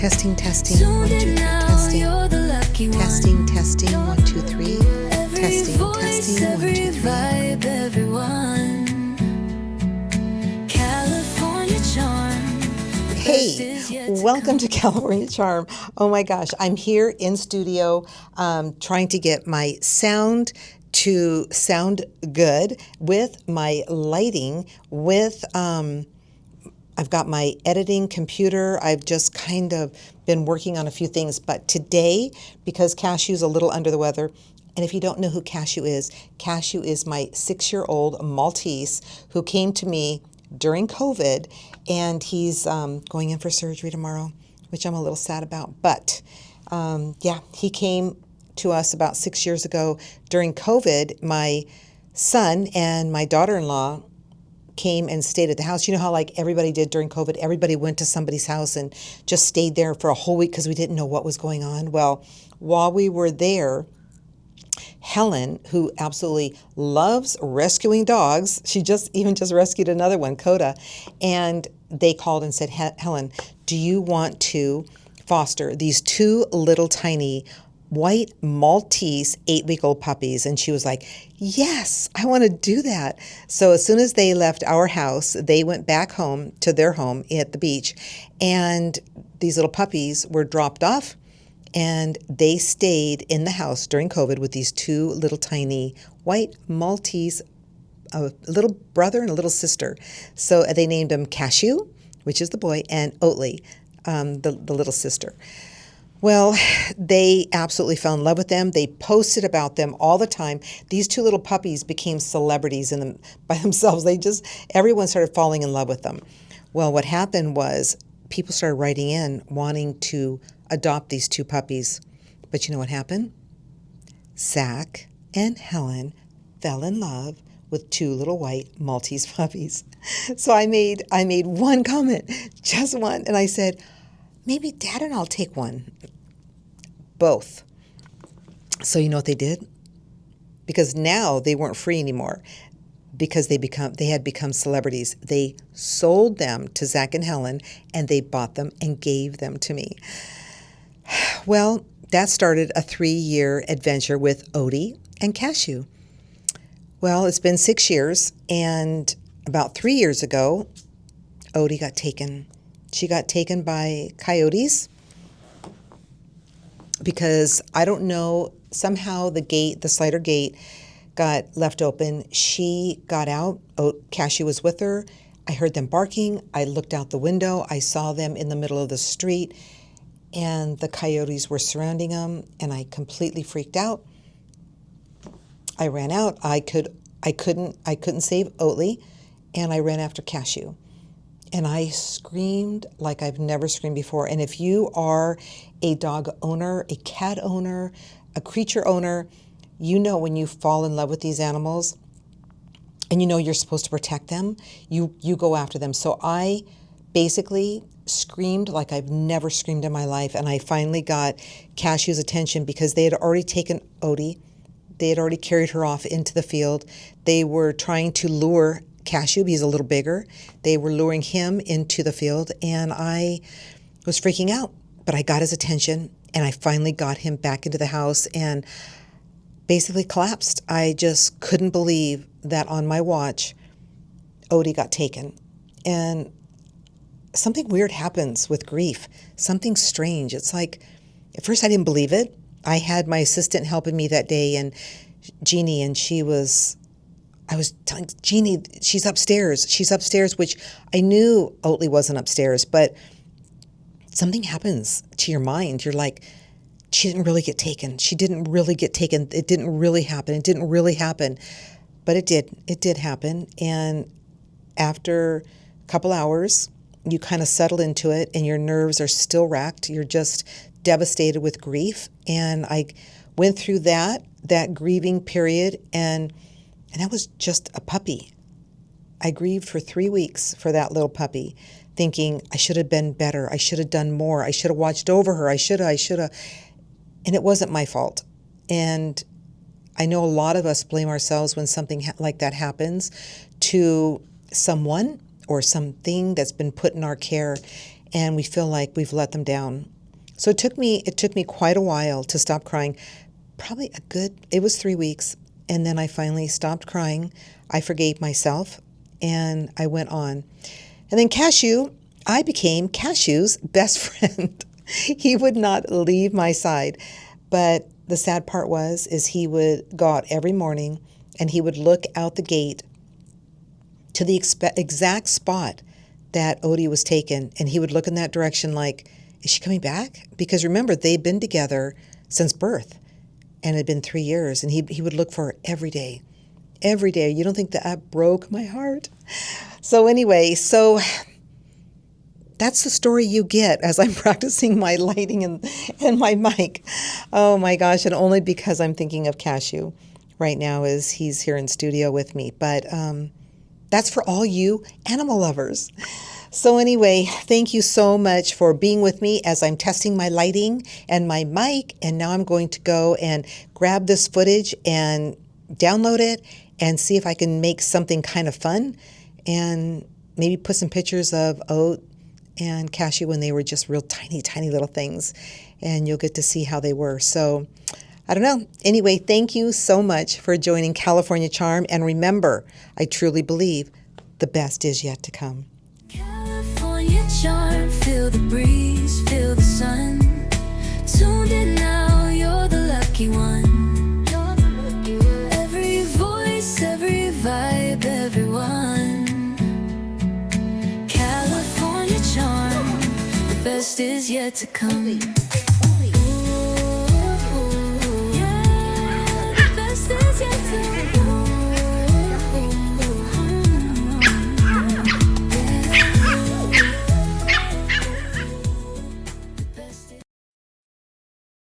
Testing, testing, 1, 2, 3, testing. Testing, testing, 1, 2, 3. Testing, testing, 1, 2, 3. Hey, welcome to California Charm. Oh my gosh, I'm here in studio trying to get my sound to sound good with my lighting, with I've got my editing computer. I've just kind of been working on a few things, but today, because Cashew's a little under the weather, and if you don't know who Cashew is my 6-year-old Maltese who came to me during COVID, and he's going in for surgery tomorrow, which I'm a little sad about. But he came to us about 6 years ago during COVID. My son and my daughter-in-law came and stayed at the house. You know how like everybody did during COVID? Everybody went to somebody's house and just stayed there for a whole week because we didn't know what was going on. Well, while we were there, Helen, who absolutely loves rescuing dogs, she just rescued another one, Coda, and they called and said, Helen, do you want to foster these 2 little tiny white Maltese 8-week-old puppies? And she was like, yes, I want to do that. So as soon as they left our house, they went back home to their home at the beach, and these little puppies were dropped off, and they stayed in the house during COVID with these 2 little tiny white Maltese, a little brother and a little sister. So they named them Cashew, which is the boy, and Oatly, the little sister. Well, they absolutely fell in love with them. They posted about them all the time. These 2 little puppies became celebrities by themselves. Everyone started falling in love with them. Well, what happened was people started writing in wanting to adopt these 2 puppies. But you know what happened? Zach and Helen fell in love with 2 little white Maltese puppies. So I made one comment, just one, and I said, maybe Dad and I'll take one. Both. So you know what they did? Because now they weren't free anymore, because they had become celebrities. They sold them to Zach and Helen, and they bought them and gave them to me. Well, that started a 3-year adventure with Odie and Cashew. Well, it's been 6 years, and about 3 years ago, Odie got taken. She got taken by coyotes because, I don't know, somehow the slider gate got left open. She got out. Cashew was with her. I heard them barking. I looked out the window. I saw them in the middle of the street, and the coyotes were surrounding them, and I completely freaked out. I ran out. I couldn't save Oatly, and I ran after Cashew. And I screamed like I've never screamed before. And if you are a dog owner, a cat owner, a creature owner, you know when you fall in love with these animals and you know you're supposed to protect them, you go after them. So I basically screamed like I've never screamed in my life. And I finally got Cashew's attention because they had already taken Odie. They had already carried her off into the field. They were trying to lure Cashew, he's a little bigger. They were luring him into the field, and I was freaking out. But I got his attention, and I finally got him back into the house and basically collapsed. I just couldn't believe that on my watch, Odie got taken. And something weird happens with grief, something strange. It's like, at first I didn't believe it. I had my assistant helping me that day, and Jeannie, and I was telling Jeannie, she's upstairs, which I knew Oatly wasn't upstairs, but something happens to your mind. You're like, she didn't really get taken. She didn't really get taken. It didn't really happen. It didn't really happen. But it did. It did happen. And after a couple hours, you kind of settle into it, and your nerves are still racked. You're just devastated with grief. And I went through that grieving period, and that was just a puppy. I grieved for 3 weeks for that little puppy, thinking I should have been better. I should have done more. I should have watched over her. I should have. And it wasn't my fault. And I know a lot of us blame ourselves when something like that happens to someone or something that's been put in our care. and we feel like we've let them down. So it took me quite a while to stop crying. Probably it was 3 weeks. And then I finally stopped crying. I forgave myself and I went on. And then I became Cashew's best friend. He would not leave my side. But the sad part is he would go out every morning and he would look out the gate to the exact spot that Odie was taken. And he would look in that direction like, is she coming back? Because remember, they'd been together since birth and it had been 3 years. And he would look for her every day. Every day. You don't think that broke my heart? So anyway, that's the story you get as I'm practicing my lighting and my mic. Oh my gosh, and only because I'm thinking of Cashew right now as he's here in studio with me. But that's for all you animal lovers. So anyway, thank you so much for being with me as I'm testing my lighting and my mic. And now I'm going to go and grab this footage and download it and see if I can make something kind of fun and maybe put some pictures of Oat and Cashew when they were just real tiny, tiny little things. And you'll get to see how they were. So I don't know. Anyway, thank you so much for joining California Charm. And remember, I truly believe the best is yet to come. California Charm, feel the breeze, feel the sun. Tuned in now, you're the lucky one. Every voice, every vibe, everyone. California Charm, the best is yet to come.